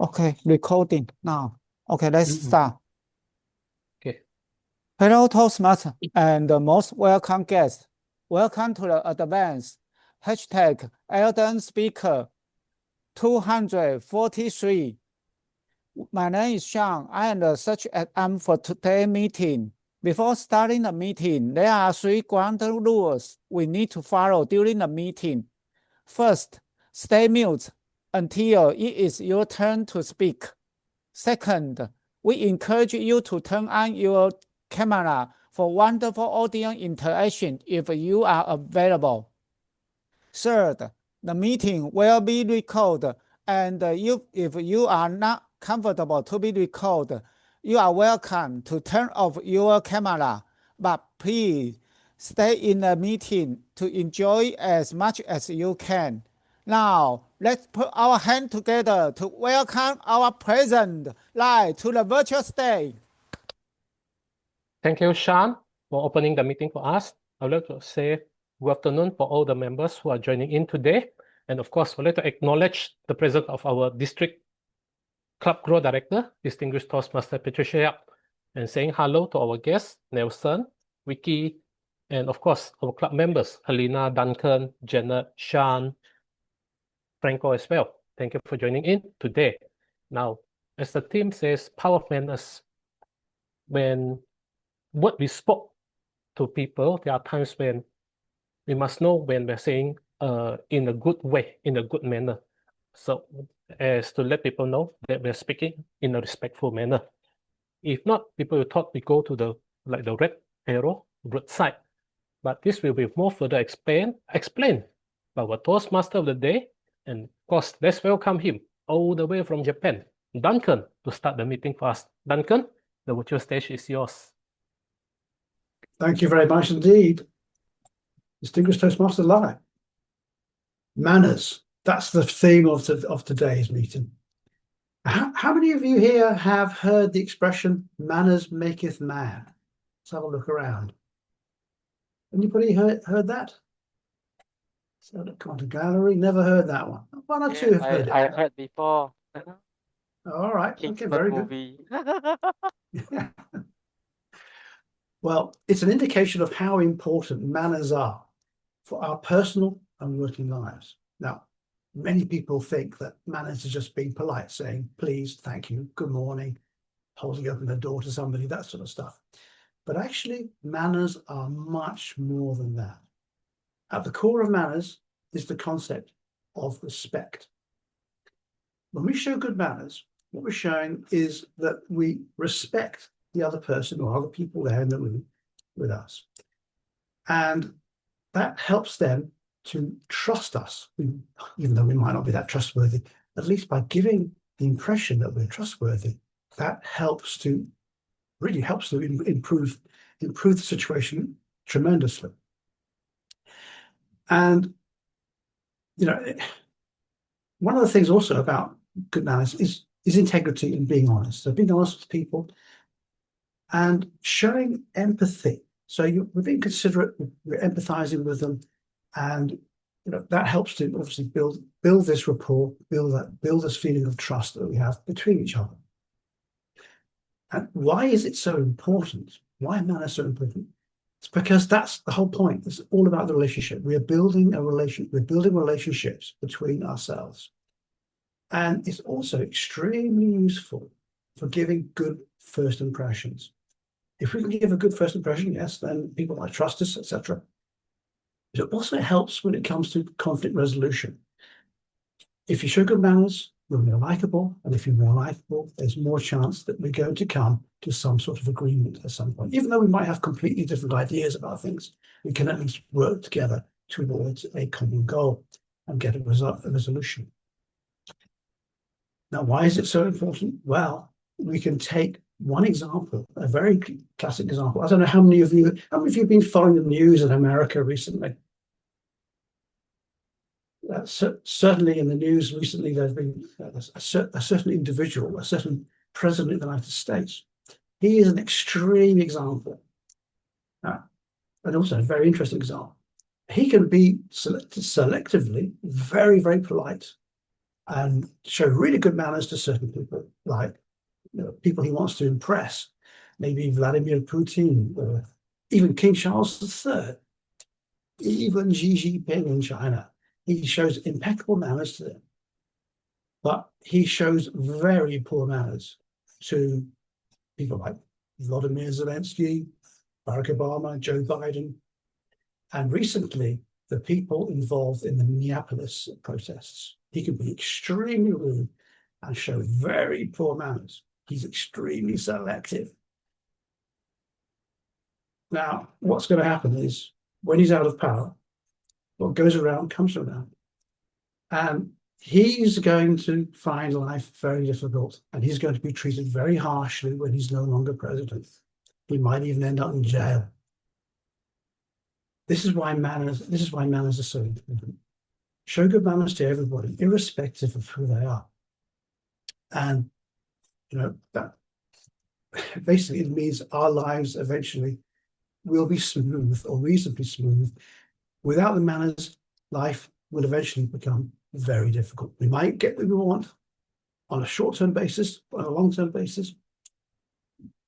Okay, recording now. Okay, let's start. Okay. Hello, Toastmasters and the most welcome guest. Welcome to the advanced hashtag Elden Speaker 243. My name is Sean. I am the search AM for today's meeting. Before starting the meeting, there are 3 ground rules we need to follow during the meeting. First, stay mute until it is your turn to speak. Second, we encourage you to turn on your camera for wonderful audience interaction if you are available. Third, the meeting will be recorded, and if you are not comfortable to be recorded, you are welcome to turn off your camera, but please stay in the meeting to enjoy as much as you can. Now, let's put our hands together to welcome our president, Lai, to the virtual stage. Thank you, Sean, for opening the meeting for us. I would like to say good afternoon for all the members who are joining in today. And of course, I'd like to acknowledge the presence of our District Club Growth Director, distinguished Toastmaster Patricia Yap, and saying hello to our guests, Nelson, Vicky, and of course, our club members, Helena, Duncan, Janet, Sean, Franco as well. Thank you for joining in today. Now, as the theme says, power of manners. When what we spoke to people, there are times when we must know when we're saying in a good way, in a good manner. So as to let people know that we're speaking in a respectful manner. If not, people will thought we go to the red arrow, red side. But this will be more further explained by our Toastmaster of the day. And of course, let's welcome him all the way from Japan, Duncan, to start the meeting for us. Duncan, the virtual stage is yours. Thank you very much indeed. Distinguished Toastmaster Lai. Manners. That's the theme of today's meeting. How many of you here have heard the expression, manners maketh man? Let's have a look around. Anybody heard that? So come on to gallery, never heard that one. One or two have heard it. I heard before. All right, okay, very movie. good. Well, it's an indication of how important manners are for our personal and working lives. Now, many people think that manners is just being polite, saying please, thank you, good morning, holding open the door to somebody, that sort of stuff. But actually, manners are much more than that. At the core of manners is the concept of respect. When we show good manners, what we're showing is that we respect the other person or other people there in the room with us. And that helps them to trust us, even though we might not be that trustworthy. At least by giving the impression that we're trustworthy, that really helps to improve the situation tremendously. And one of the things also about good manners is integrity and being honest. So being honest with people and showing empathy. So we're being considerate, we're empathizing with them, and that helps to obviously build this rapport, build this feeling of trust that we have between each other. And why is it so important? Why are manners so important? It's because that's the whole point. It's all about the relationship. We are building a relation. We're building relationships between ourselves, and it's also extremely useful for giving good first impressions. If we can give a good first impression, yes, then people might trust us, etc. It also helps when it comes to conflict resolution. If you show good manners, you're more likable, and if you're more likable, there's more chance that we're going to come to some sort of agreement at some point. Even though we might have completely different ideas about things, we can at least work together towards a common goal and get a resolution. Now, why is it so important? Well, we can take one example, a very classic example. I don't know how many of you have been following the news in America recently? Certainly in the news recently, there's been a certain individual, a certain president of the United States. He is an extreme example, and also a very interesting example. He can be selectively very, very polite, and show really good manners to certain people, like people he wants to impress, maybe Vladimir Putin, or even King Charles III, even Xi Jinping in China. He shows impeccable manners to them, but he shows very poor manners to people like Vladimir Zelensky, Barack Obama, Joe Biden, and recently the people involved in the Minneapolis protests. He could be extremely rude and show very poor manners. He's extremely selective. Now, what's going to happen is when he's out of power, what goes around comes around. And he's going to find life very difficult, and he's going to be treated very harshly when he's no longer president. He might even end up in jail. This is why manners are so important. Show good manners to everybody, irrespective of who they are. And that basically it means our lives eventually will be smooth or reasonably smooth. Without the manners, life will eventually become very difficult. We might get what we want on a short-term basis, but on a long-term basis,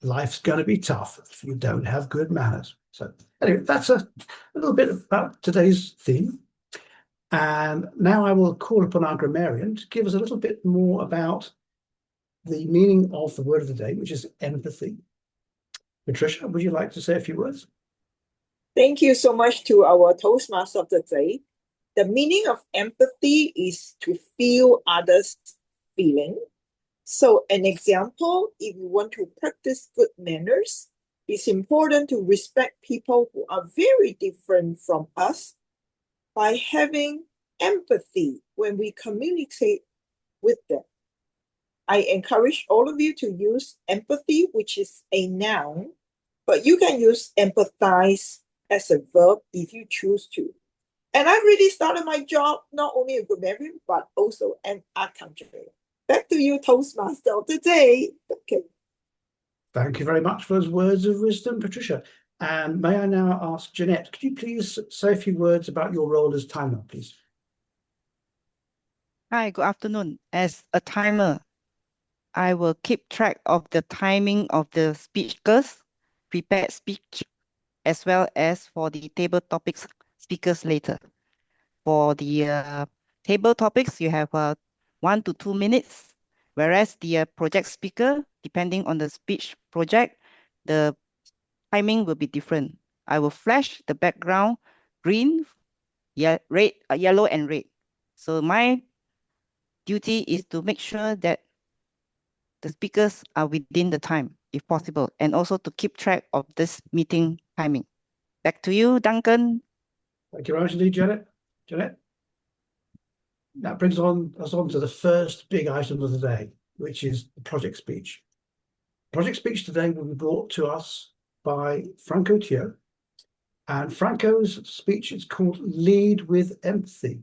life's going to be tough if you don't have good manners. So anyway, that's a little bit about today's theme. And now I will call upon our grammarian to give us a little bit more about the meaning of the word of the day, which is empathy. Patricia, would you like to say a few words? Thank you so much to our Toastmaster of the day. The meaning of empathy is to feel others' feeling. So an example, if you want to practice good manners, it's important to respect people who are very different from us by having empathy when we communicate with them. I encourage all of you to use empathy, which is a noun, but you can use empathize as a verb if you choose to. And I really started my job not only a grammarian, but also an art teacher. Back to you, Toastmaster of the day. Okay. Thank you very much for those words of wisdom, Patricia. And may I now ask Jeanette, could you please say a few words about your role as timer, please? Hi, good afternoon. As a timer, I will keep track of the timing of the speakers, prepared speech, as well as for the table topics speakers later. For the table topics, you have 1 to 2 minutes, whereas the project speaker, depending on the speech project, the timing will be different. I will flash the background green, red, yellow, and red. So my duty is to make sure that the speakers are within the time, if possible, and also to keep track of this meeting timing. Back to you, Duncan. Thank you very much indeed, Janet. Janet? That brings us on to the first big item of the day, which is the project speech. Project speech today will be brought to us by Franco Tio. And Franco's speech is called Lead with Empathy.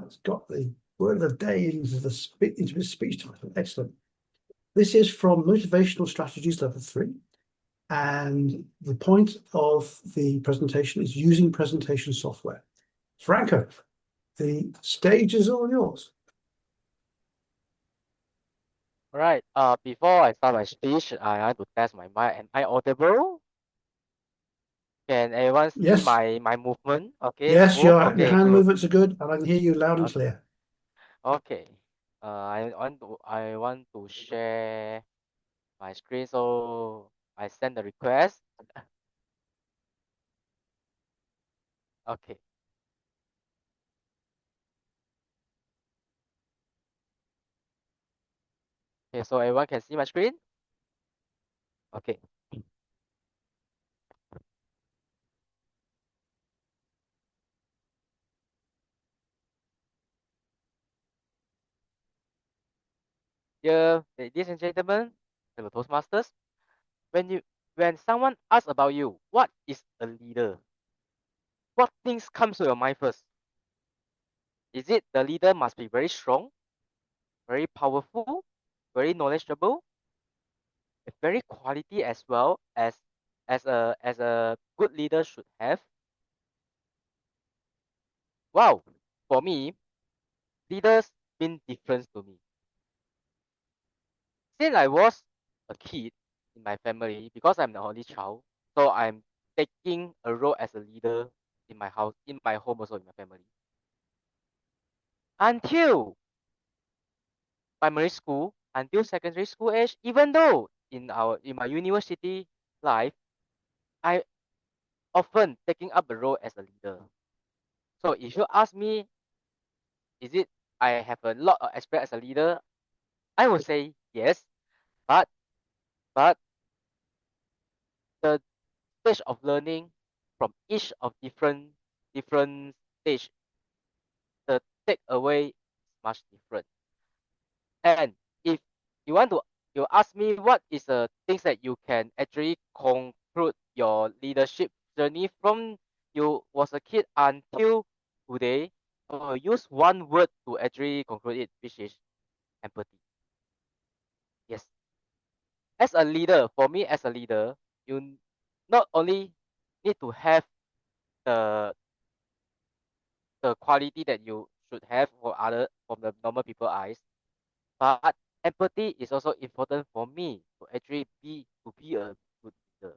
It's got the word of the day into his speech title. Excellent. This is from Motivational Strategies Level 3. And the point of the presentation is using presentation software. Franco, the stage is all yours. All right. Before I start my speech, I want to test my mic. Am I audible? Can everyone see Yes. my movement? Okay. Yes, Smooth? your Okay, hand good. movements are good, and I can hear you loud and clear. Okay. I want to share my screen, so I send the request. Okay. Okay, so everyone can see my screen? Okay. Dear ladies and gentlemen, fellow Toastmasters, when someone asks about you, what is a leader? What things comes to your mind first? Is it the leader must be very strong, very powerful, very knowledgeable, very quality as well as a good leader should have? Wow, for me, leaders mean difference to me. Since I was a kid in my family, because I'm the only child, so I'm taking a role as a leader in my house, in my home, also in my family. Until primary school, until secondary school age, even though in my university life, I often taking up the role as a leader. So if you ask me, is it I have a lot of experience as a leader? I would say yes, but the stage of learning from each of different stage, the takeaway is much different. And if you want to, you ask me what is the things that you can actually conclude your leadership journey from you was a kid until today, use one word to actually conclude it, which is empathy. Yes. As a leader, for me as a leader, you not only need to have the quality that you should have for other from the normal people eyes, but empathy is also important for me to actually be a good leader.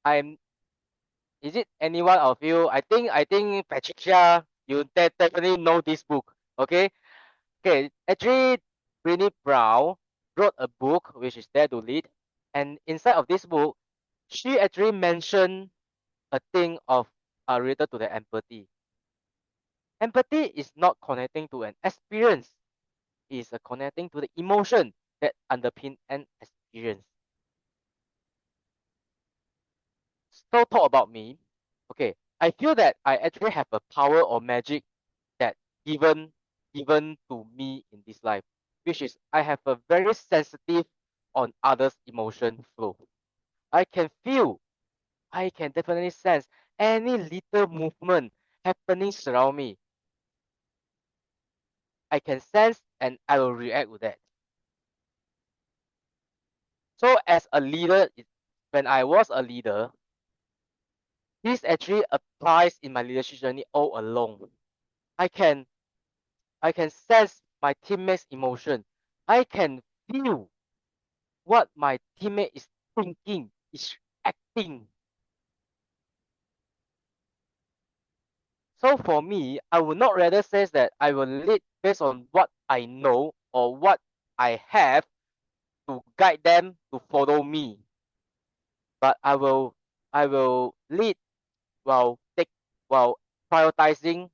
I'm is it any one of you? I think Patricia, you definitely know this book. Okay. Okay. Actually, Brené Brown wrote a book which is Dare to Lead. And inside of this book, she actually mentioned a thing of related to the empathy. Empathy is not connecting to an experience, it's connecting to the emotion that underpin an experience. So talk about me. Okay, I feel that I actually have a power or magic that given to me in this life, which is I have a very sensitive on others' emotion flow. I can feel, I can definitely sense any little movement happening around me. I can sense and I will react with that. So as a leader, when I was a leader, this actually applies in my leadership journey all along. I can sense my teammates' emotion. I can feel what my teammate is thinking, is acting. So for me, I would not rather say that I will lead based on what I know or what I have to guide them to follow me. But I will lead while prioritizing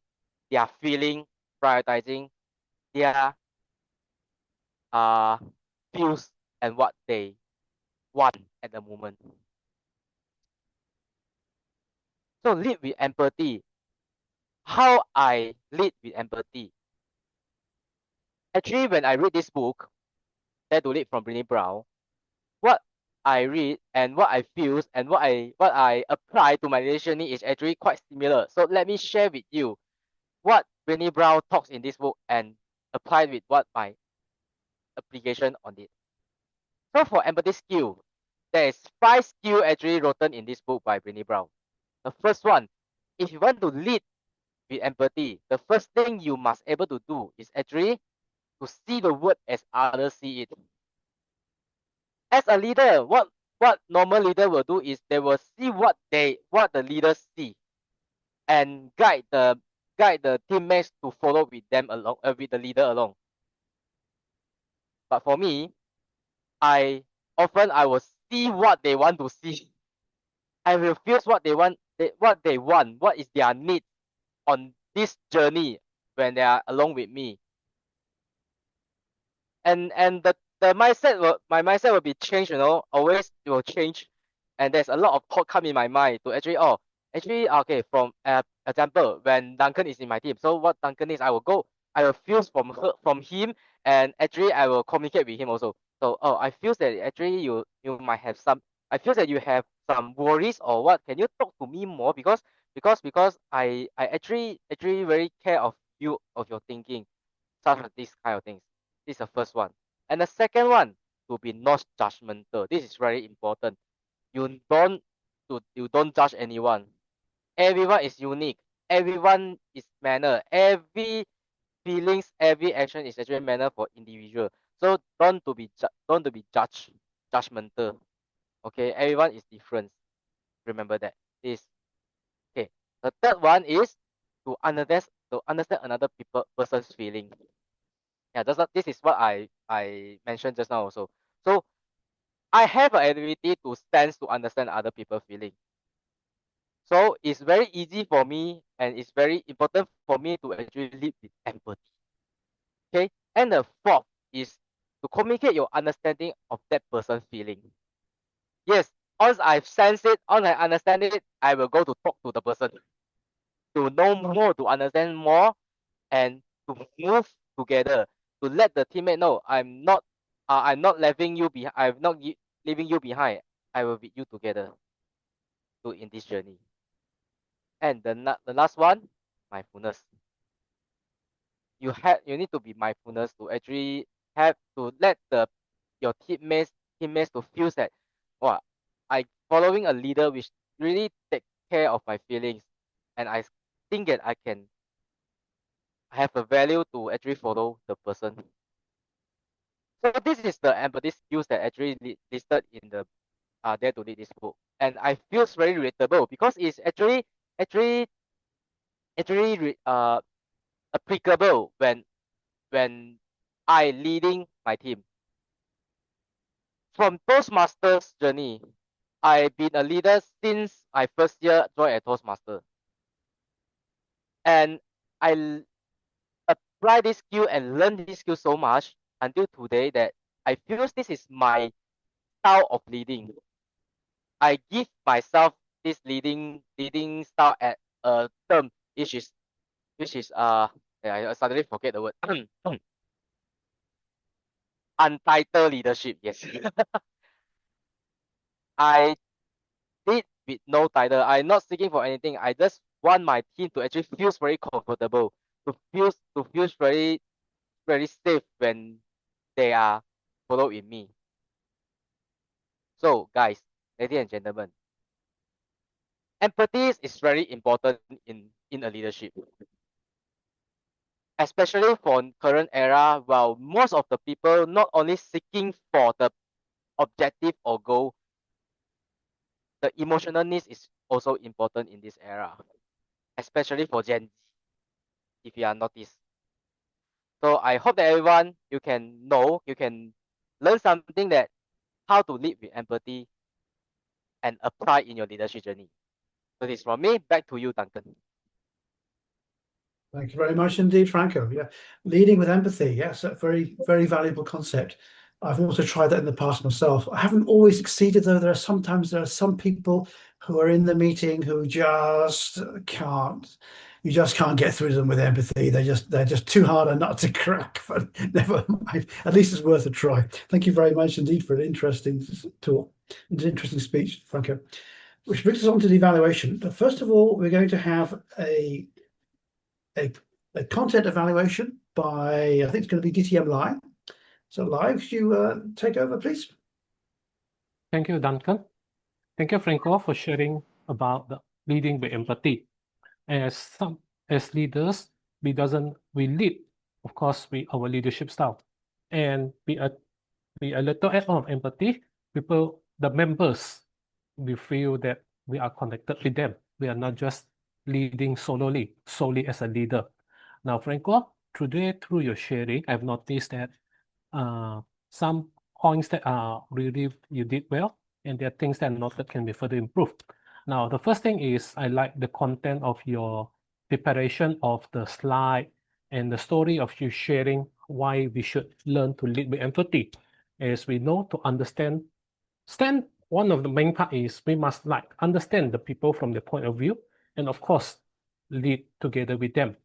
their feeling, prioritizing their uh feels and what they want at the moment. So lead with empathy. How I lead with empathy. Actually, when I read this book, Dare to Lead from Brené Brown, what I read and what I feel and what I apply to my relationship is actually quite similar. So let me share with you what Brené Brown talks in this book and apply with what my application on it. So for empathy skill, there is 5 skills actually written in this book by Brené Brown. The first one, if you want to lead with empathy, the first thing you must able to do is actually to see the world as others see it. As a leader, what normal leader will do is they will see what the leaders see and guide the teammates to follow with them along with the leader along. But for me, I will see what they want to see. I will feel what they want, what is their need on this journey when they are along with me. And the mindset my mindset will be changed, always it will change. And there's a lot of thought come in my mind to actually okay, from example, when Duncan is in my team, so what Duncan is, I will feel from him, and actually I will communicate with him also. So I feel that actually you might have some, I feel that you have some worries or what, can you talk to me more, because I actually very care of you, of your thinking, such as this kind of things. This is the first one. And the second one, to be not judgmental. This is very important. You don't judge anyone. Everyone is unique. everyone is manner. Every feelings, every action is actually manner for individual. So don't to be judgmental. Okay, everyone is different. Remember that. This okay. The third one is to understand another person's feeling. Yeah, this is what I mentioned just now also. So I have an ability to sense to understand other people's feeling. So it's very easy for me and it's very important for me to actually lead with empathy. Okay, and the fourth is to communicate your understanding of that person's feeling. Yes, once I've sensed it, once I understand it, I will go to talk to the person to know more, to understand more, and to move together, to let the teammate know I'm not leaving you behind. I'm not leaving you behind. I will be you together in this journey. And the last one, mindfulness. You need to be mindfulness to actually have to let your teammates to feel that, wow, I following a leader which really take care of my feelings, and I think that I can have a value to actually follow the person. So this is the empathy skills that actually listed in the Dare to Lead this book, and I feels very relatable because it's actually applicable when I leading my team. From Toastmasters journey, I've been a leader since I first year joined a Toastmaster. And I apply this skill and learn this skill so much until today that I feel this is my style of leading. I give myself this leading style at a term which is I suddenly forget the word. Untitled leadership, yes. I did with no title. I'm not seeking for anything. I just want my team to actually feel very comfortable, to feel very safe when they are following me. So guys, ladies and gentlemen, empathy is very important in a leadership. Especially for current era, while most of the people not only seeking for the objective or goal, the emotional needs is also important in this era, especially for Gen Z, if you are noticed. So I hope that everyone, you can learn something that how to lead with empathy and apply in your leadership journey. So this is from me, back to you, Duncan. Thank you very much indeed, Franco. Yeah, leading with empathy. Yes, a very, very valuable concept. I've also tried that in the past myself. I haven't always succeeded, though. There are some people who are in the meeting who just can't. You just can't get through to them with empathy. They're just too hard a nut to crack. But never mind. At least it's worth a try. Thank you very much indeed for an interesting talk, an interesting speech, Franco. Which brings us on to the evaluation. First of all, we're going to have a content evaluation by, I think it's going to be DTM Lai. So Lai, if you take over, please. Thank you, Duncan. Thank you, Franco, for sharing about the leading with empathy. As leaders, we lead, of course, with our leadership style, and be a little add on of empathy. The members, we feel that we are connected with them. We are not just leading solely as a leader. Now, Franco, today through your sharing, I've noticed that some points that are really you did well, and there are things that noted can be further improved. Now, the first thing is I like the content of your preparation of the slide and the story of you sharing why we should learn to lead with empathy. As we know, to understand, one of the main part is we must understand the people from their point of view, and of course, lead together with them.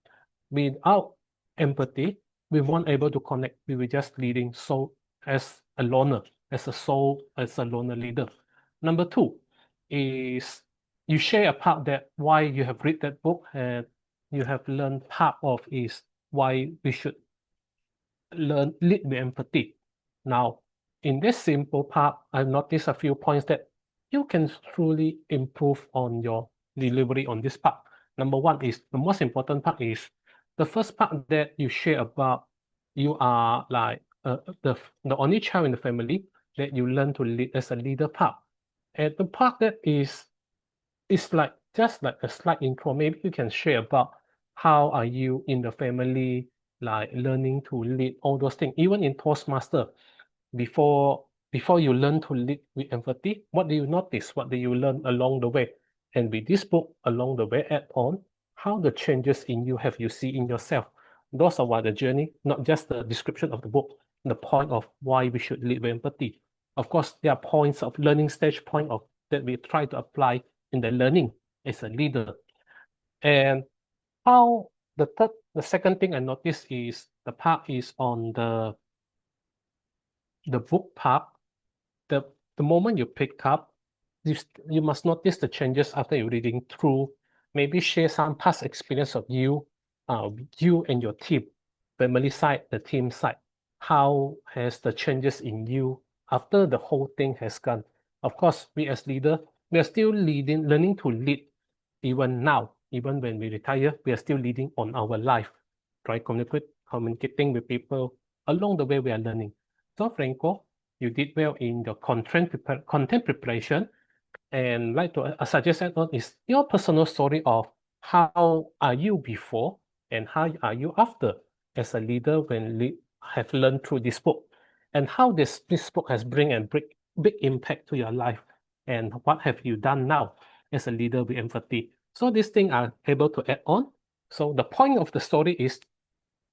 Without empathy, we weren't able to connect. We were just leading as a loner, as a loner leader. Number two is you share a part that why you have read that book and you have learned part of is why we should lead with empathy. Now, in this simple part, I've noticed a few points that you can truly improve on your delivery on this part. Number one is the most important part is the first part that you share about you are like the only child in the family that you learn to lead as a leader part. And the part that is like just like a slight intro. Maybe you can share about how are you in the family, like learning to lead all those things. Even in Toastmaster, before you learn to lead with empathy, what do you notice? What do you learn along the way? And with this book, along the way, add on how the changes in you have you see in yourself. Those are what the journey, not just the description of the book, the point of why we should lead with empathy. Of course, there are points of learning stage, point of that we try to apply in the learning as a leader. And how the second thing I noticed is the part is on the book part. The moment you pick up, you must notice the changes after you're reading through. Maybe share some past experience of you and your team, family side, the team side. How has the changes in you after the whole thing has gone? Of course, we as leader, we are still learning to lead even now. Even when we retire, we are still leading on our life. Try communicating with people. Along the way, we are learning. So Franco, you did well in your content preparation, and like to suggest add on is your personal story of how are you before and how are you after as a leader when have learned through this book, and how this book has bring a big impact to your life, and what have you done now as a leader with empathy. So these things are able to add on. So the point of the story is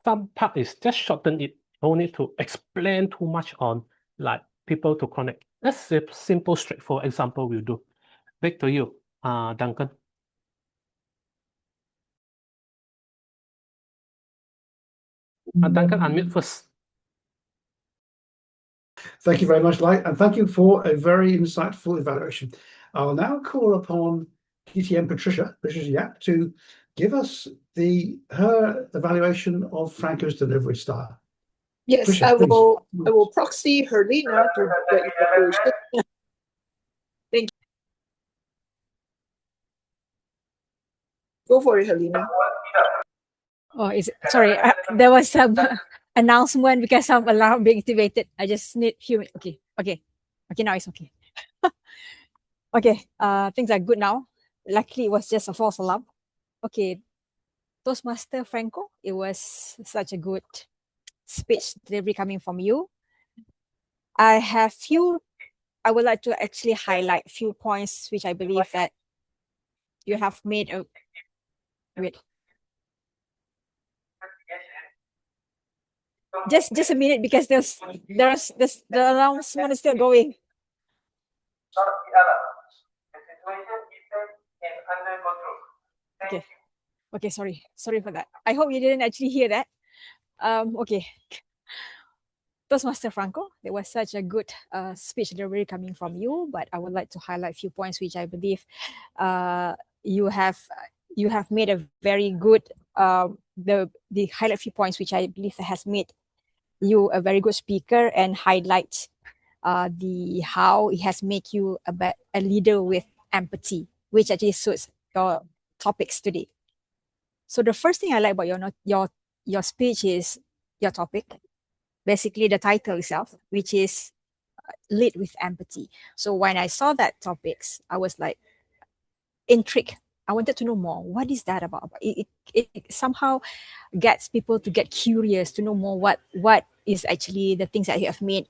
some part is just shorten it. No need to explain too much on like people to connect. That's a simple, straightforward example we'll do. Back to you, Duncan. Duncan, unmute first. Thank you very much, Lai, and thank you for a very insightful evaluation. I'll now call upon TTM Patricia Yap to give us her evaluation of Franco's delivery style. Yes, Patricia, I please. will proxy Helena to the evaluation. Thank you. Go for it, Helena. Oh, is it? Sorry, there was some announcement because some alarm being activated. I just need few. Okay. Now it's okay. Okay. Things are good now. Luckily, it was just a false alarm. Okay. Toastmaster Franco, it was such a good speech delivery coming from you. I would like to actually highlight a few points which I believe that you have made a Just a minute because there's the announcement is still going. Okay, sorry for that. I hope you didn't actually hear that. Okay. Toastmaster Franco, there was such a good speech delivery coming from you, but I would like to highlight a few points which I believe you have made a very good the highlight few points which I believe has made you a very good speaker and highlight how it has made you a leader with empathy, which actually suits your topics today. So the first thing I like about your speech is your topic, basically the title itself, which is lead with empathy. So when I saw that topics, I was like intrigued. I wanted to know more. What is that about? It somehow gets people to get curious to know more what is actually the things that you have made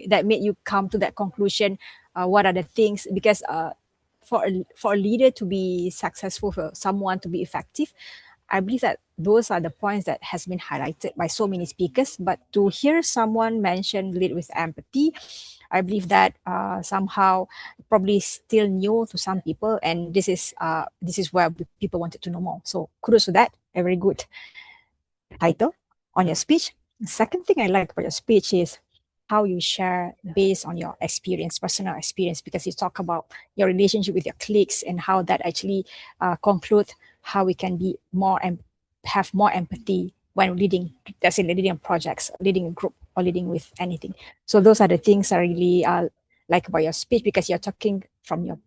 that made you come to that conclusion. What are the things? Because for a leader to be successful, for someone to be effective, I believe that those are the points that has been highlighted by so many speakers. But to hear someone mention lead with empathy, I believe that somehow probably still new to some people, and this is where people wanted to know more. So kudos to that. A very good title on your speech. The second thing I like about your speech is how you share based on your experience, personal experience, because you talk about your relationship with your colleagues and how that actually conclude how we can be more and have more empathy when leading, let's say leading projects, leading a group, or leading with anything. So those are the things I really like about your speech, because you're talking from your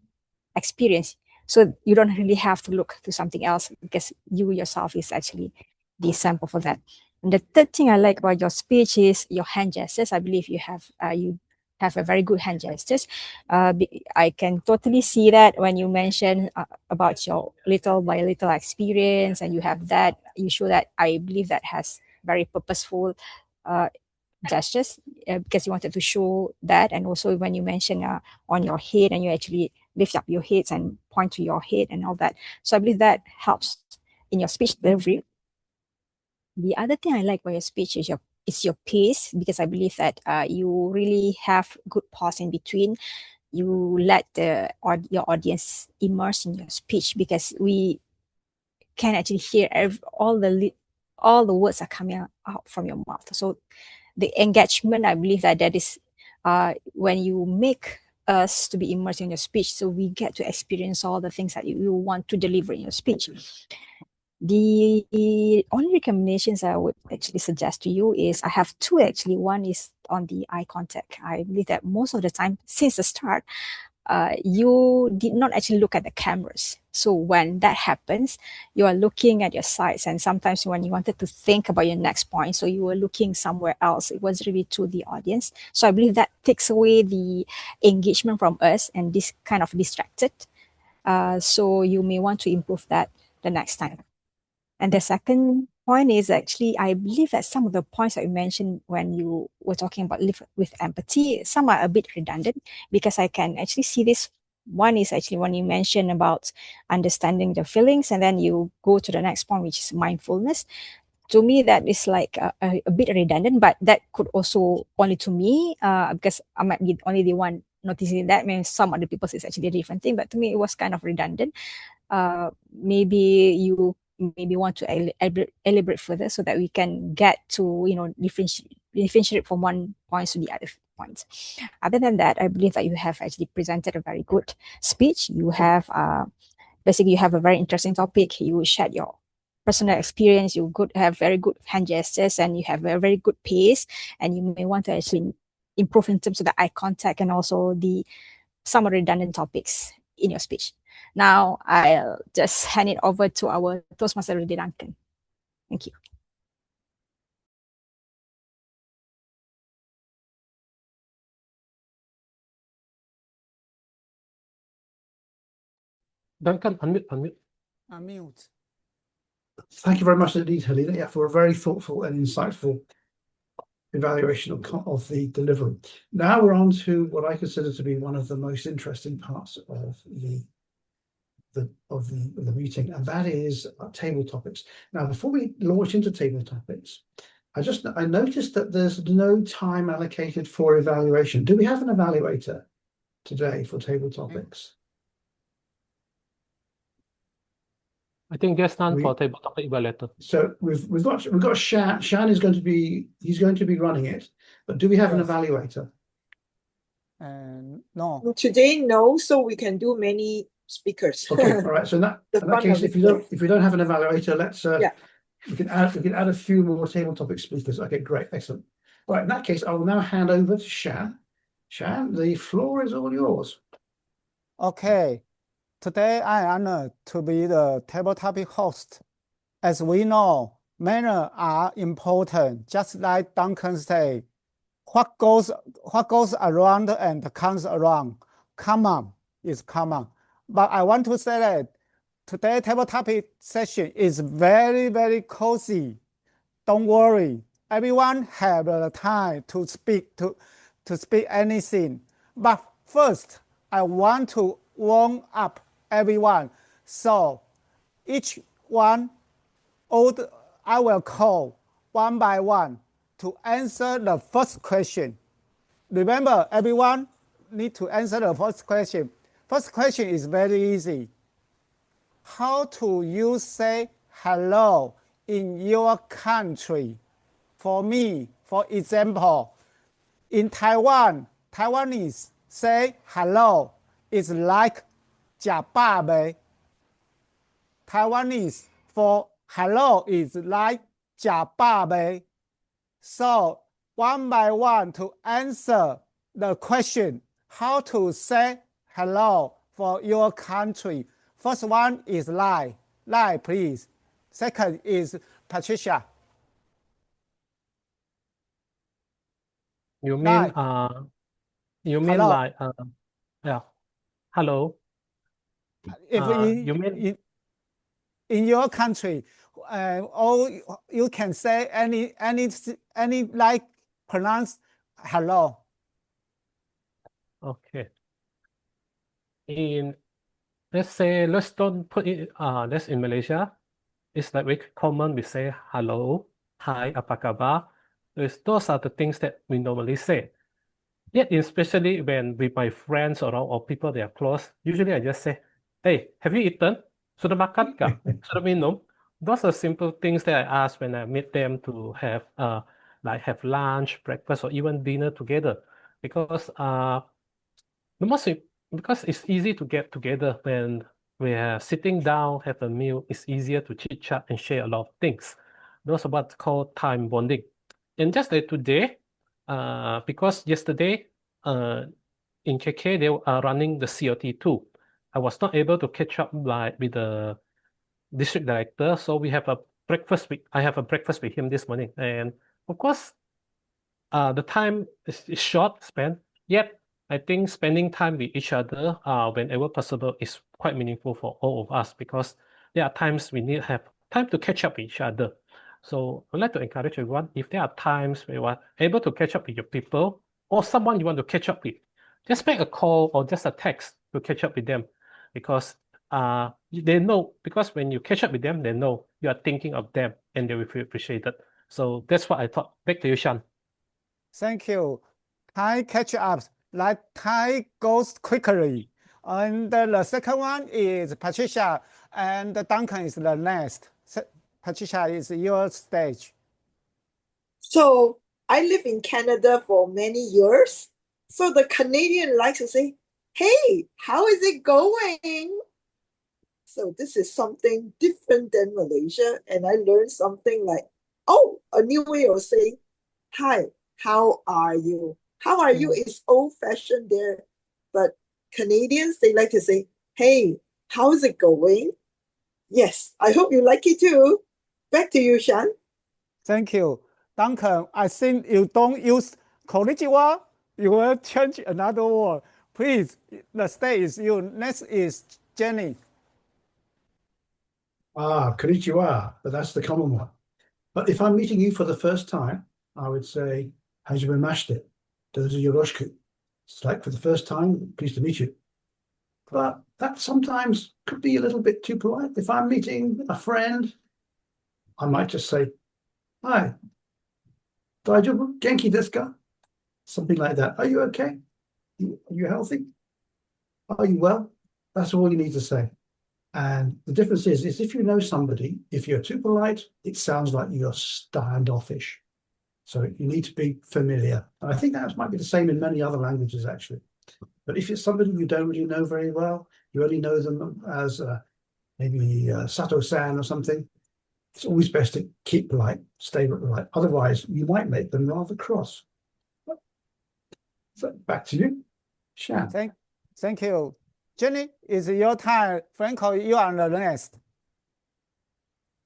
experience. So you don't really have to look to something else because you yourself is actually the sample for that. And the third thing I like about your speech is your hand gestures. I believe you have a very good hand gestures. I can totally see that when you mention about your little by little experience, and you have that, you show that. I believe that has very purposeful gestures because you wanted to show that. And also when you mention on your head, and you actually lift up your heads and point to your head and all that. So I believe that helps in your speech delivery. The other thing I like about your speech is your pace, because I believe that you really have good pause in between. You let your audience immerse in your speech, because we can actually hear all the words are coming out from your mouth. So the engagement, I believe that is when you make us to be immersed in your speech, so we get to experience all the things that you want to deliver in your speech. The only recommendations I would actually suggest to you is, I have two actually. One is on the eye contact. I believe that most of the time since the start, you did not actually look at the cameras. So when that happens, you are looking at your sides, and sometimes when you wanted to think about your next point, so you were looking somewhere else. It was really to the audience. So I believe that takes away the engagement from us, and this kind of distracted. So you may want to improve that the next time. And the second point is actually, I believe that some of the points that you mentioned when you were talking about live with empathy, some are a bit redundant, because I can actually see this. One is actually when you mentioned about understanding the feelings, and then you go to the next point, which is mindfulness. To me, that is like a bit redundant, but that could also, only to me, because I might be only the one noticing that. Maybe some other people it's actually a different thing, but to me it was kind of redundant. Maybe you want to elaborate further, so that we can get to differentiate from one point to the other points. Other than that, I believe that you have actually presented a very good speech. You have basically you have a very interesting topic. You shared your personal experience. You have very good hand gestures, and you have a very good pace. And you may want to actually improve in terms of the eye contact, and also some redundant topics in your speech. Now I'll just hand it over to our Toastmaster leader, Duncan. Thank you. Duncan, unmute. Unmute. Thank you very much indeed, Helena, for a very thoughtful and insightful evaluation of the delivery. Now we're on to what I consider to be one of the most interesting parts of the meeting, and that is table topics. Now, before we launch into table topics, I noticed that there's no time allocated for evaluation. Do we have an evaluator today for table topics? I think just none for table topic evaluator. So we've got Shan. Shan is going to be running it, but do we have an evaluator? No. Today, no. So we can do many speakers. Okay, all right. So in that case, if we don't have an evaluator, let's we can add a few more table topic speakers. Okay, great, excellent. All right, in that case, I will now hand over to Shan. Shan, the floor is all yours. Okay. Today, I am honored to be the table topic host. As we know, manners are important. Just like Duncan said, what goes around and comes around. Common is common. But I want to say that today's table topic session is very, very cozy. Don't worry. Everyone have the time to speak anything. But first, I want to warm up everyone. So each one, I will call one by one to answer the first question. Remember, everyone need to answer the first question. First question is very easy. How do you say hello in your country? For me, for example, in Taiwan, Taiwanese say hello is like 假爸呗. Taiwanese for hello is like 假爸呗. So one by one to answer the question, how to say hello for your country. First one is Lai. Lai, please. Second is Patricia. You Lai. mean you mean Hello. like yeah. Hello. If You mean in your country, or you can say any like pronounce hello. okay. In let's say let's don't put it that's in Malaysia. It's like very common we say hello, hi, apa kabar. Those are the things that we normally say. Yet, especially when with my friends or people that are close, usually I just say, hey, have you eaten? Sudah makan kah? Sudah minum? Those are simple things that I ask when I meet them to have like have lunch, breakfast, or even dinner together. Because the most because it's easy to get together when we are sitting down, have a meal. It's easier to chit chat and share a lot of things. Those are what's called time bonding. And just like today, because yesterday in KK they are running the COT2. I was not able to catch up like with the district director, so we have a breakfast with I have a breakfast with him this morning, and of course the time is short spent, yet I think spending time with each other whenever possible is quite meaningful for all of us because there are times we need to have time to catch up with each other. So I'd like to encourage everyone, if there are times where you are able to catch up with your people or someone you want to catch up with, just make a call or just a text to catch up with them because they know, because when you catch up with them, they know you are thinking of them and they will feel appreciated. So that's what I thought. Back to you, Sean. Thank you. Time catch up, like time goes quickly. And the second one is Patricia, and Duncan is the next. Patricia, is your stage. So I live in Canada for many years. So the Canadian likes to say, hey, how is it going? So this is something different than Malaysia. And I learned something like, oh, a new way of saying, hi, how are you? How are you is old fashioned there. But Canadians, they like to say, hey, how's it going? Yes, I hope you like it too. Back to you, Shan. Thank you. Duncan, I think you don't use konnichiwa. You will change another word. Please, the stage is you. Next is Jenny. Konnichiwa, but that's the common one. But if I'm meeting you for the first time, I would say, hajimemashite, dozo yoroshiku. It's like for the first time, pleased to meet you. But that sometimes could be a little bit too polite. If I'm meeting a friend, I might just say, hi, daijoubu, genki desu ka? Something like that. Are you okay? Are you healthy? Are you well? That's all you need to say. And the difference is if you know somebody, if you're too polite, it sounds like you're standoffish. So you need to be familiar. And I think that might be the same in many other languages, actually. But if it's somebody you don't really know very well, you only know them as maybe Sato-san or something, it's always best to keep polite, stay polite. Otherwise, you might make them rather cross. So back to you, Shan. Thank you. Jenny, it's your time. Franco, you are the next.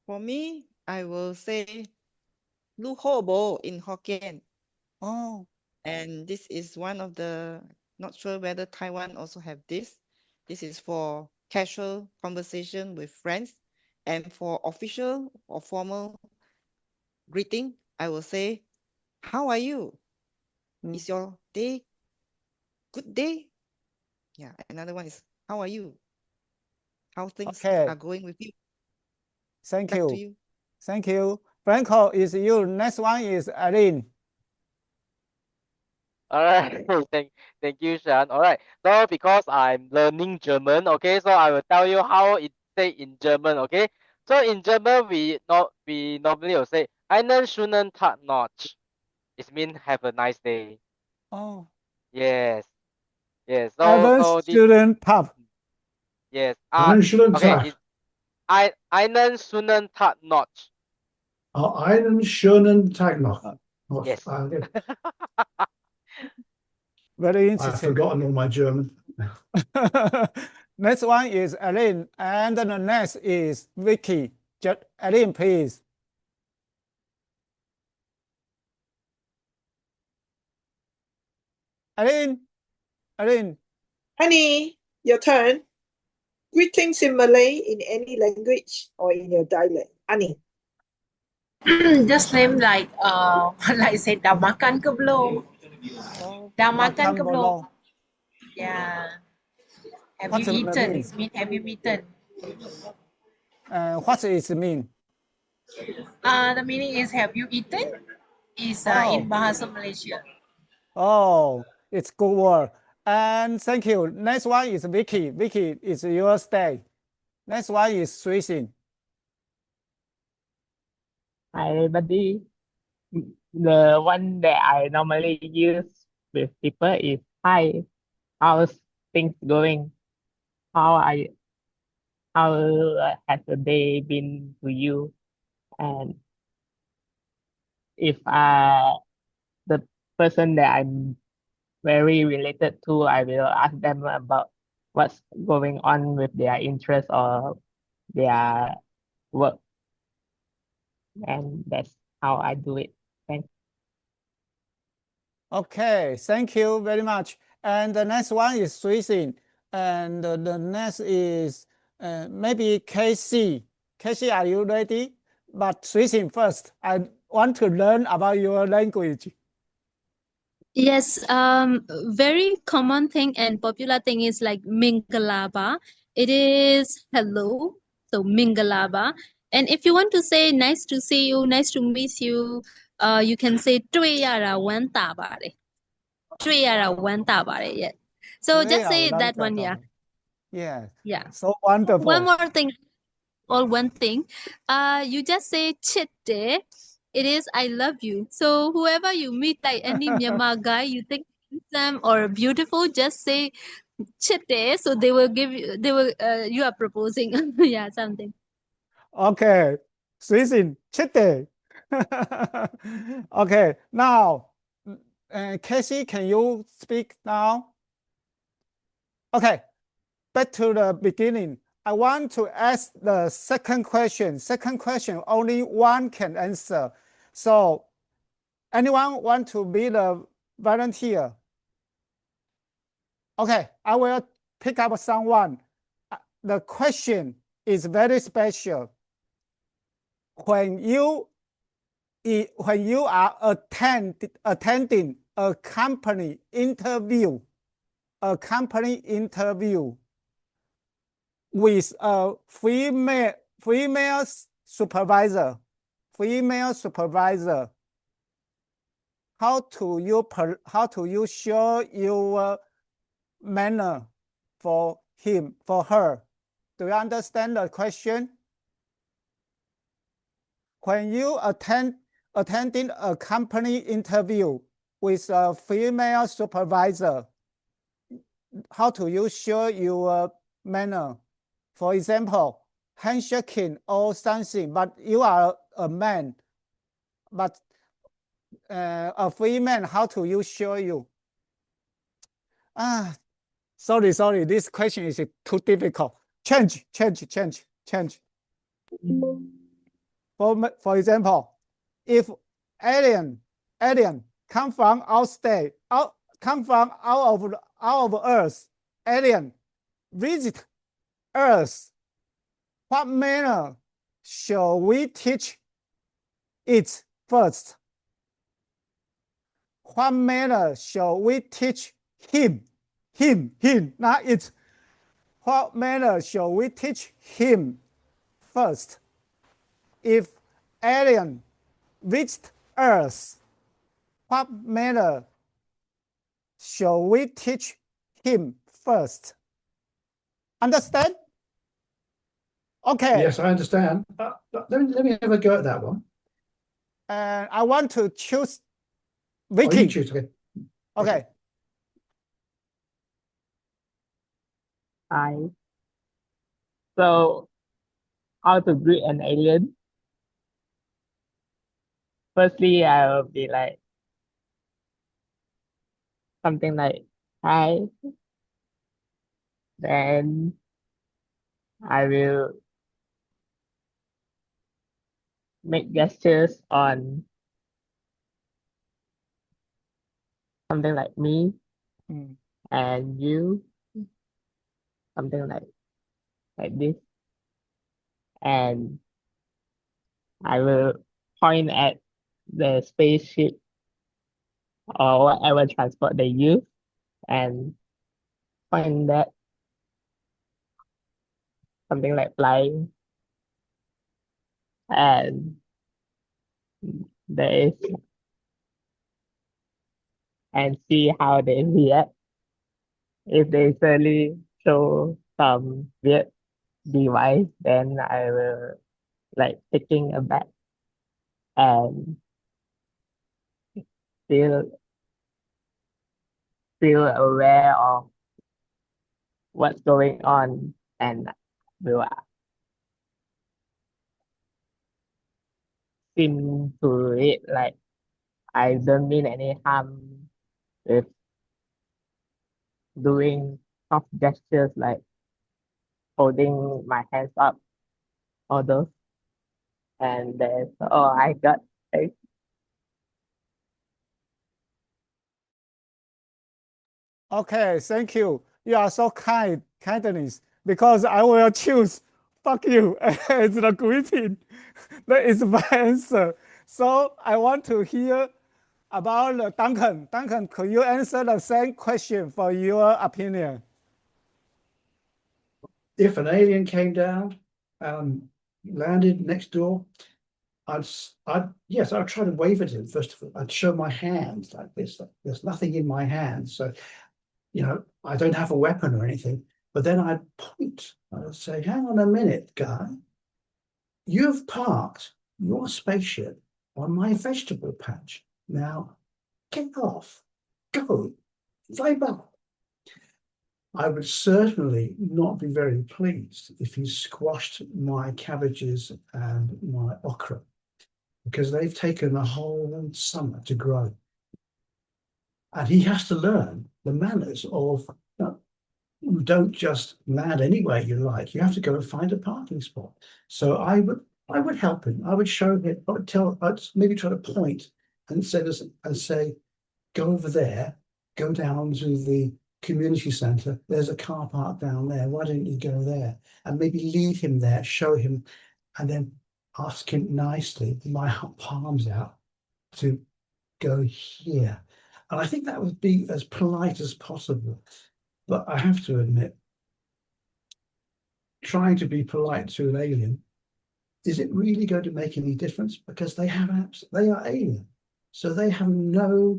For me, I will say Lu Ho Bo in Hokkien. Oh. And this is one of the, not sure whether Taiwan also have this. This is for casual conversation with friends. And for official or formal greeting, I will say, how are you? Is your day good day? Yeah, another one is, how are you? How things are going with you? Thank Back you. to you. Thank you. Franco, is you. Next one is Aline. All right, thank you, Sean. All right, so because I'm learning German, okay, so I will tell you how it say in German, okay. So in German, we normally will say "einen schönen Tag noch." It means have a nice day. Oh. Yes, yes. Einen So this schönen Tag. yes. Einen schönen Okay. Tag. Einen schönen Tag noch. Einen schönen Tag noch. Yes. Very I've interesting. forgotten all my German. Next one is Aline, and the next is Vicky. Just Aline, please. Aline, Honey, your turn. Greetings in Malay in any language or in your dialect. Ani. Just name like like say dah makan ke belum? Oh, Dah makan ke belum? belum. Yeah. Have What's you it eaten? mean? It means have you eaten? What does it mean? The meaning is have you eaten? Is Oh. in Bahasa Malaysia. Oh, it's good word. And thank you. Next one is Vicky. Vicky, it's your stay. Next one is Suisin. Hi everybody. The one that I normally use with people is hi, how's things going? How has the day been to you? And if the person that I'm very related to, I will ask them about what's going on with their interest or their work. And that's how I do it. Thanks. Okay, thank you very much. And the next one is Suisin. And the next is maybe Casey. Casey, are you ready? But Suisin first. I want to learn about your language. Yes, very common thing and popular thing is like Mingalaba. It is hello, so Mingalaba. And if you want to say nice to see you, nice to meet you, you can say Tuyara Wanta Bare. Tuyara Wanta Bare, yeah. So just say that one, yeah. Yeah. Yeah. So wonderful. One more thing, or one thing. You just say chitte. It is I love you. So whoever you meet, like any Myanmar guy you think handsome or beautiful, just say chitte. So they will give you. They will. You are proposing. Yeah, something. Okay, Suisin, chitte. Okay, now, Casey, can you speak now? Okay, back to the beginning. I want to ask the second question. Second question, only one can answer. So, anyone want to be the volunteer? Okay, I will pick up someone. The question is very special. When you are attending a company interview with a female supervisor, how do you show your manner for her? Do you understand the question? When you attending a company interview with a female supervisor, how do you show your manner? For example, handshaking or something, but you are a man, but a female, how do you show you? Sorry, this question is too difficult. Change. For example, if alien come from out of Earth, alien visit Earth, what manner shall we teach it first? What manner shall we teach him, not it? What manner shall we teach him first? If alien visit Earth, what manner shall we teach him first? Understand? Okay. Yes, I understand. Let me have a go at that one. And I want to choose Vicky. Oh, you choose, okay. Okay. Hi. So, how to greet an alien? Firstly, I will be like something like hi. Then I will make gestures on something like me Mm. and you, something like this, and I will point at the spaceship or whatever transport they use and point that something like flying, and there is and see how they react. If they suddenly show some weird device, then I will like taking a back and still feel aware of what's going on and will seem to it like I don't mean any harm with doing soft gestures like holding my hands up, all those, and then oh I got it. Okay, thank you. You are so kindness, because I will choose fuck you as the greeting. That is my answer. So I want to hear about Duncan. Duncan, could you answer the same question for your opinion? If an alien came down, landed next door, yes, I'd try to wave at him first of all. I'd show my hands like this. There's nothing in my hands, so I don't have a weapon or anything. But then I'd point. I'd say, "Hang on a minute, guy. You've parked your spaceship on my vegetable patch. Now, get off. Go. Fly back." I would certainly not be very pleased if he squashed my cabbages and my okra, because they've taken a whole summer to grow. And he has to learn the manners of, you don't just land anywhere you like. You have to go and find a parking spot. So I would help him. I would show him. I'd maybe try to point and say, go over there, go down to the community centre. There's a car park down there. Why don't you go there? And maybe lead him there, show him, and then ask him nicely, with my palms out, to go here. And I think that would be as polite as possible. But I have to admit, trying to be polite to an alien, is it really going to make any difference? Because they are alien. So they have no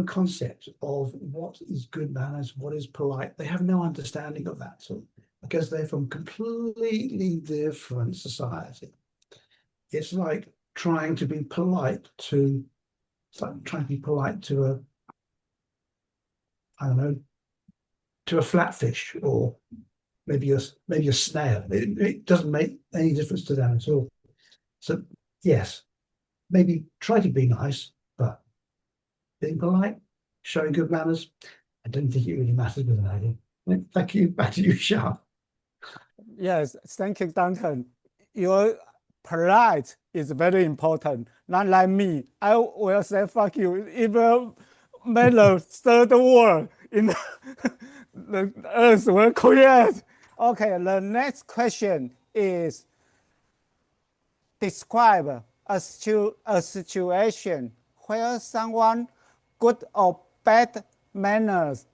concept of what is good manners, what is polite. They have no understanding of that, because they're from completely different society. It's like trying to be polite to to a flatfish, or maybe a snail. It doesn't make any difference to them at all. So yes, maybe try to be nice, but being polite, showing good manners, I don't think it really matters with an alien. Thank you. Back to you, Sean. Yes, thank you, Duncan. Your polite is very important. Not like me. I will say fuck you even when the third world in the earth will create. Okay, the next question is describe a situation where someone good or bad manners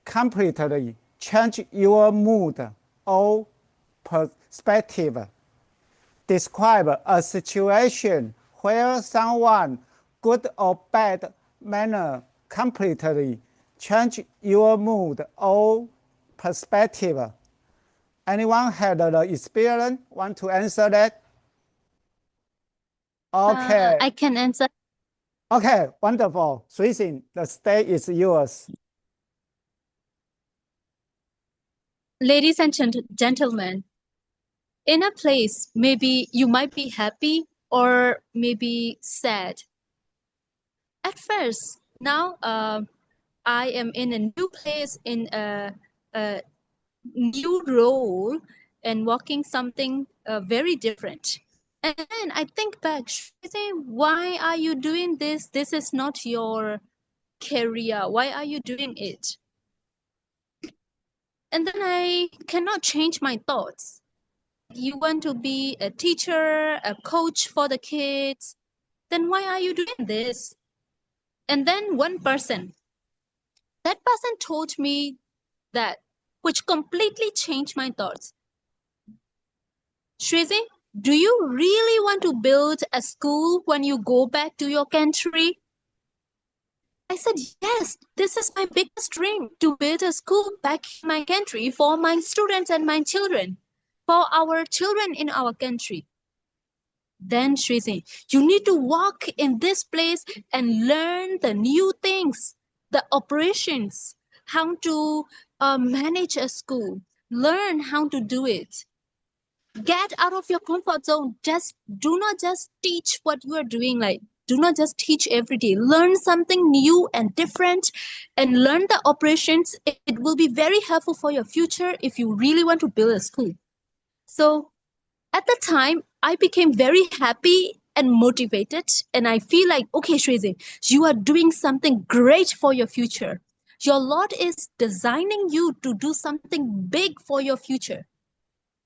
completely change your mood or perspective. Describe a situation where someone good or bad manner completely change your mood or perspective. Anyone had the experience? Want to answer that? Okay. I can answer. Okay, wonderful. Suixin, the stage is yours. Ladies and gentlemen, in a place, maybe you might be happy or maybe sad. At first, now I am in a new place in a new role and walking something very different. And I think back, Shruti, why are you doing this? This is not your career. Why are you doing it? And then I cannot change my thoughts. You want to be a teacher, a coach for the kids, then why are you doing this? And then one person, that person told me that, which completely changed my thoughts. Shrizi, do you really want to build a school when you go back to your country? I said, yes, this is my biggest dream, to build a school back in my country for my students and my children, for our children in our country. Then Shrizi, you need to walk in this place and learn the new things, the operations, how to manage a school, learn how to do it. Get out of your comfort zone. Just do not just teach what you are doing. Like, do not just teach every day. Learn something new and different and learn the operations. It will be very helpful for your future if you really want to build a school. So at the time, I became very happy and motivated. And I feel like, okay, Shrizi, you are doing something great for your future. Your Lord is designing you to do something big for your future.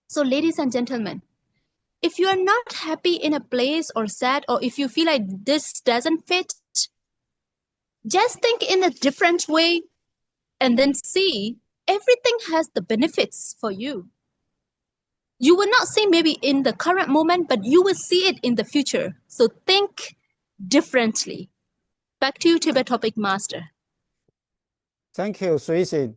So, ladies and gentlemen, if you are not happy in a place or sad, or if you feel like this doesn't fit, just think in a different way and then see everything has the benefits for you. You will not see maybe in the current moment, but you will see it in the future. So think differently. Back to you, Tibet Topic Master. Thank you, Suisin.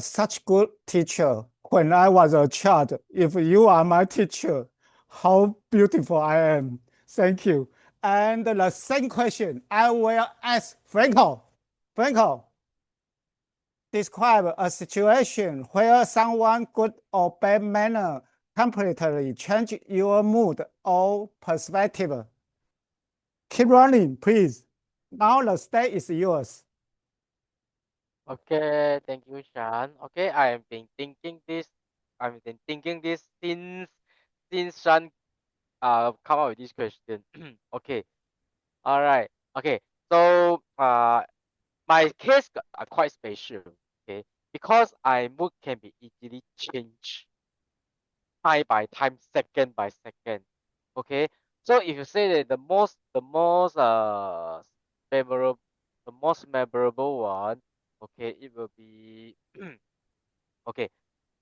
Such good teacher. When I was a child, if you are my teacher, how beautiful I am. Thank you. And the same question I will ask Franco. Franco, describe a situation where someone good or bad manner completely change your mood or perspective. Keep running, please. Now the stage is yours. Okay, thank you, Sean. Okay, I have been thinking this. I've been thinking this since Sean come up with this question. Okay, all right. Okay, so my case are quite special. Okay, because my mood can be easily changed time by time, second by second. Okay, so if you say that the most memorable one, okay, it will be okay.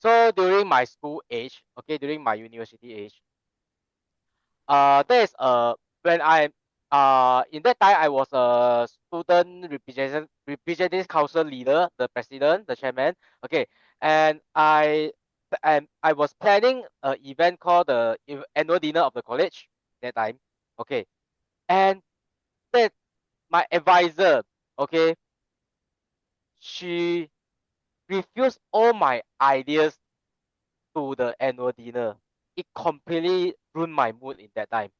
So during my school age, okay, during my university age, there's when I in that time I was a student representative council leader, the president, the chairman. Okay, and I was planning an event called the annual dinner of the college that time. Okay, and that my advisor, okay, she refused all my ideas to the annual dinner. It completely ruined my mood in that time.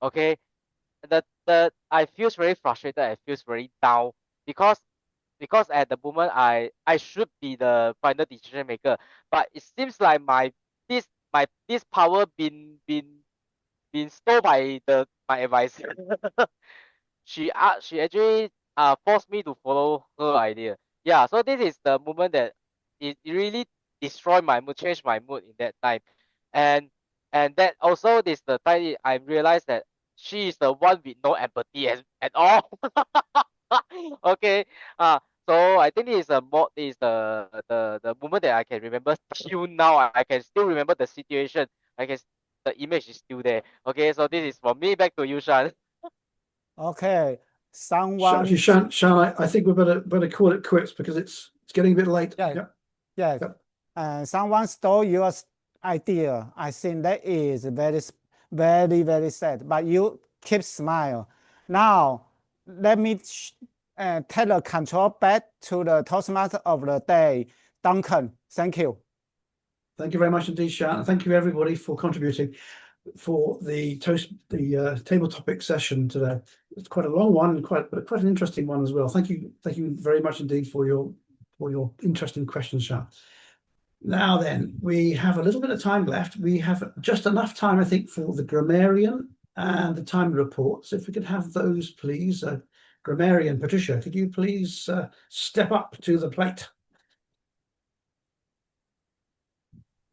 Okay, the I feels very frustrated. I feels very down because at the moment I should be the final decision maker, but it seems like this power been stole by my advisor. She actually forced me to follow her idea. Yeah, so this is the moment that it really destroyed my mood, changed my mood in that time, and that also is the time I realized that she is the one with no empathy at all. Okay, so I think this is the moment that I can remember till now. I can still remember the situation. The image is still there. Okay, so this is from me. Back to you, Shan. Okay, Actually, Sean, I think we better call it quits because it's getting a bit late. Yeah. Yeah. Yes. Someone stole your idea. I think that is very, very sad. But you keep smile. Now, let me take the control back to the Toastmaster of the day, Duncan. Thank you. Thank you very much indeed, Sean. Thank you everybody for contributing for the table topic session today. It's quite a long one and quite an interesting one as well. Thank you very much indeed for your for your interesting questions, Sean. Now then, we have a little bit of time left. We have just enough time, I think, for the grammarian and the time reports. If we could have those, please. Grammarian, Patricia, could you please step up to the plate?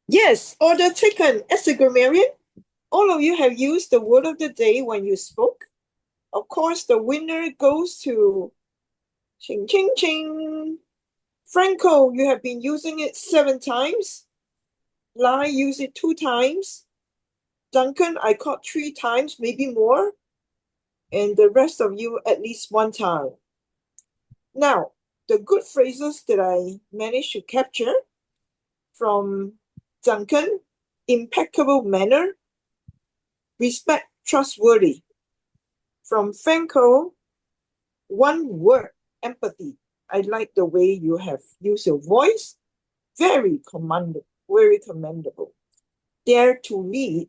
Yes, order taken. As a grammarian, all of you have used the word of the day when you spoke. Of course, the winner goes to ching, ching, ching. Franco, you have been using it 7 times. Lai used it 2 times. Duncan, I caught 3 times, maybe more. And the rest of you at least 1 time. Now, the good phrases that I managed to capture from Duncan: impeccable manner, respect, trustworthy. From Franco, 1 word, empathy. I like the way you have used your voice. Very commendable. Dare to lead,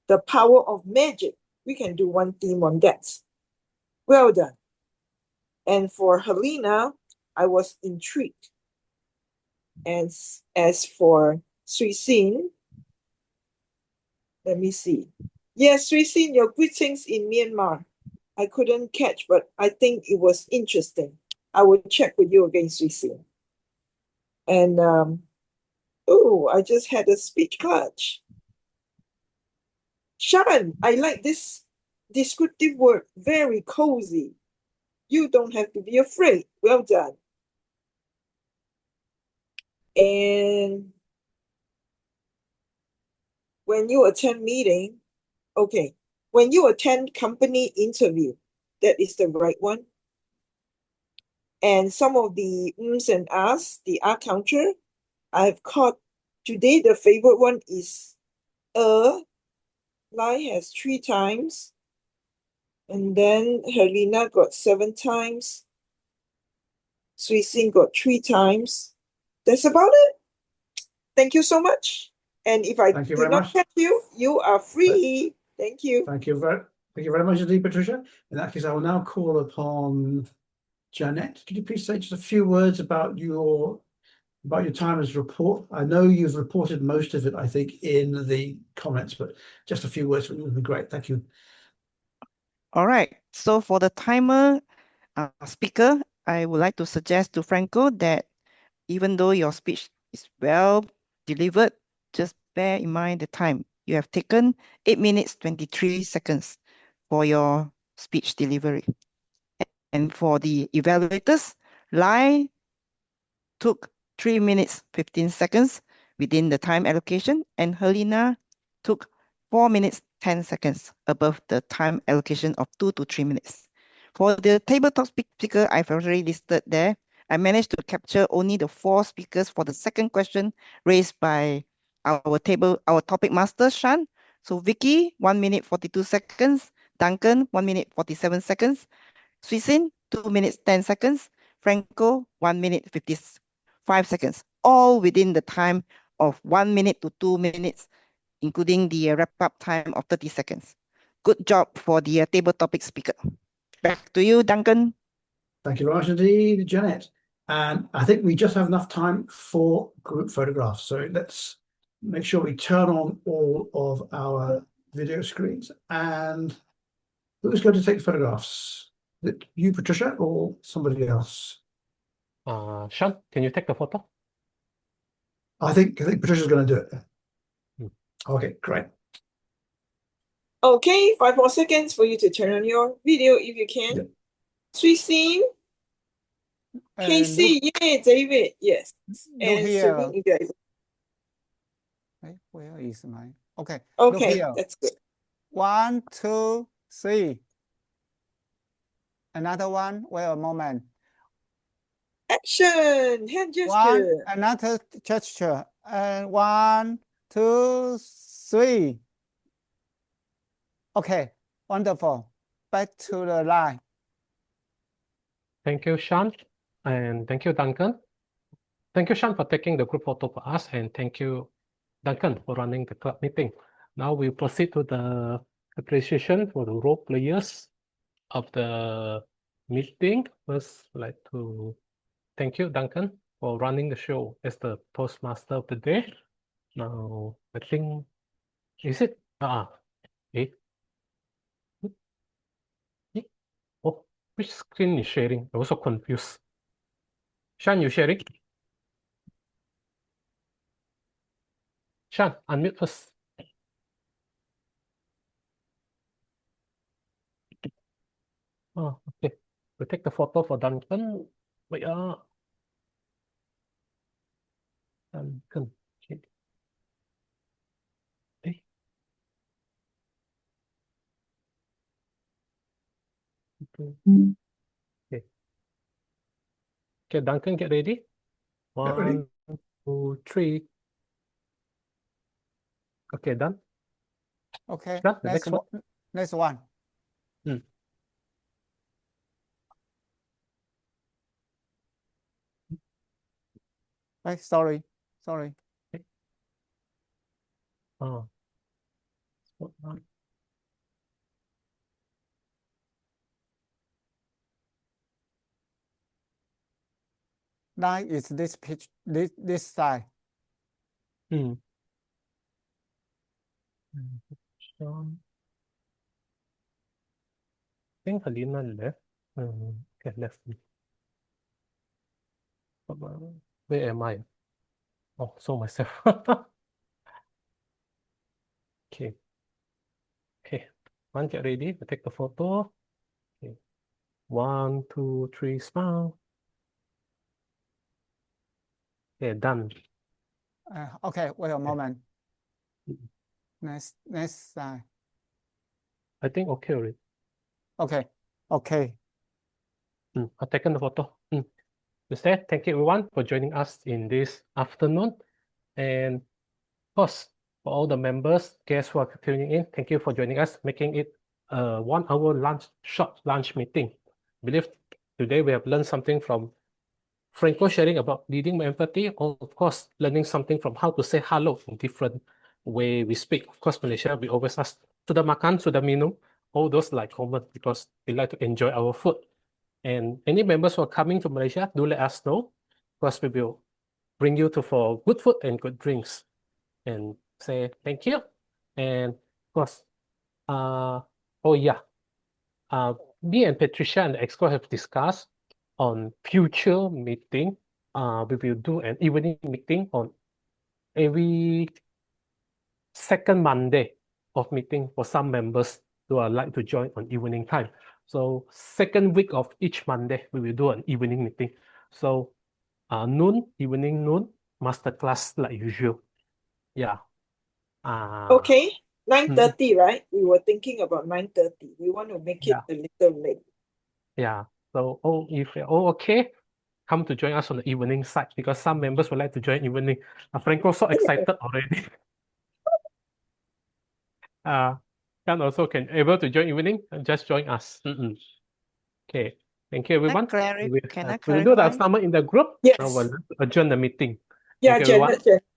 the power of magic. We can do 1 theme on that. Well done. And for Helena, I was intrigued. And as for Sui Sin, let me see. Yes, Sui Sin, your greetings in Myanmar. I couldn't catch, but I think it was interesting. I will check with you again, Sui Sin. And, I just had a speech clutch. Shan, I like this descriptive word, very cozy. You don't have to be afraid. Well done. And when you attend meeting, okay, when you attend company interview, that is the right one. And some of the ums and ahs, the ah counter, I've caught today. The favorite one is Lai has 3 times. And then Helena got 7 times. Sui Sin got 3 times. That's about it. Thank you so much. And if I did not catch you, you are free. Thank you. Thank you very much indeed, Patricia. In that case, I will now call upon Janet. Could you please say just a few words about your time as report? I know you've reported most of it, I think, in the comments, but just a few words would be great. Thank you. All right. So for the timer speaker, I would like to suggest to Franco that even though your speech is well delivered, just bear in mind the time. You have taken 8 minutes, 23 seconds for your speech delivery. And for the evaluators, Lai took 3 minutes, 15 seconds within the time allocation, and Helena took 4 minutes, 10 seconds above the time allocation of 2 to 3 minutes. For the tabletop speaker, I've already listed there. I managed to capture only the 4 speakers for the second question raised by our topic master, Shan. So Vicky, 1 minute, 42 seconds. Duncan, 1 minute, 47 seconds. Sui Sin, 2 minutes, 10 seconds. Franco, 1 minute, 55 seconds. All within the time of 1 minute to 2 minutes, including the wrap-up time of 30 seconds. Good job for the table topic speaker. Back to you, Duncan. Thank you very much indeed, Janet. And I think we just have enough time for group photographs. So let's make sure we turn on all of our video screens. And who's going to take photographs? Is it you, Patricia, or somebody else? Sean, can you take the photo? I think Patricia's going to do it. Okay, great. Okay, 5 more seconds for you to turn on your video if you can. Yep. Sui Sin, Casey, yeah, David, yes. And here. Serene, if you're able. Where is mine? Okay. Okay, that's good. 1, 2, 3. Another one. Wait a moment. Action, hand gesture. Another gesture. And 1, 2, 3. Okay, wonderful. Back to the line. Thank you, Sean. And thank you, Duncan. Thank you, Sean, for taking the group photo for us. And thank you, Duncan, for running the club meeting. Now we proceed to the appreciation for the role players of the meeting. First, I'd like to thank you, Duncan, for running the show as the Toastmaster of the day. Now, I think, is it? Eh? Oh, which screen is sharing? I was so confused. Shan, you sharing? Shan, unmute first. Oh, okay. We take the photo for Duncan. Wait, Duncan. Okay. Eh? Okay. Okay, Duncan, get ready. Get ready. 1, 2, 3. Okay, done. Okay, Done. The next one. next one. Hey, sorry. Oh. What one? Line is this pitch, this side. Sean. I think Halina left. Okay, left. Where am I? Oh, so myself. Okay. Okay. One, get ready. We take the photo. Okay. 1, 2, 3, smile. Okay, done. Okay, wait a moment. Next side. I think okay already. Okay. I've taken the photo. With that, thank you everyone for joining us in this afternoon. And of course, for all the members, guests who are tuning in, thank you for joining us, making it a 1 hour short lunch meeting. I believe today we have learned something from Franco sharing about leading by empathy, or of course, learning something from how to say hello in different way we speak. Of course, Malaysia, we always ask, sudah makan, sudah minum, all those like common because we like to enjoy our food. And any members who are coming to Malaysia, do let us know. Of course, we will bring you for good food and good drinks. And say thank you. And of course, me and Patricia and the EXCO have discussed on future meeting. We will do an evening meeting on every second Monday of meeting for some members who are like to join on evening time. So second week of each Monday, we will do an evening meeting. So evening noon, masterclass like usual. Yeah. Okay, 9:30, right? We were thinking about 9:30. We want to make it a little late. Yeah. So if you're all okay, come to join us on the evening side because some members would like to join evening. Franco's so excited already. Can also able to join evening and just join us. Okay. Thank you, everyone. Can I We'll do the clarify? assignment in the group. Yes. Now we'll adjourn the meeting. Yeah, Thank you, everyone. Janet.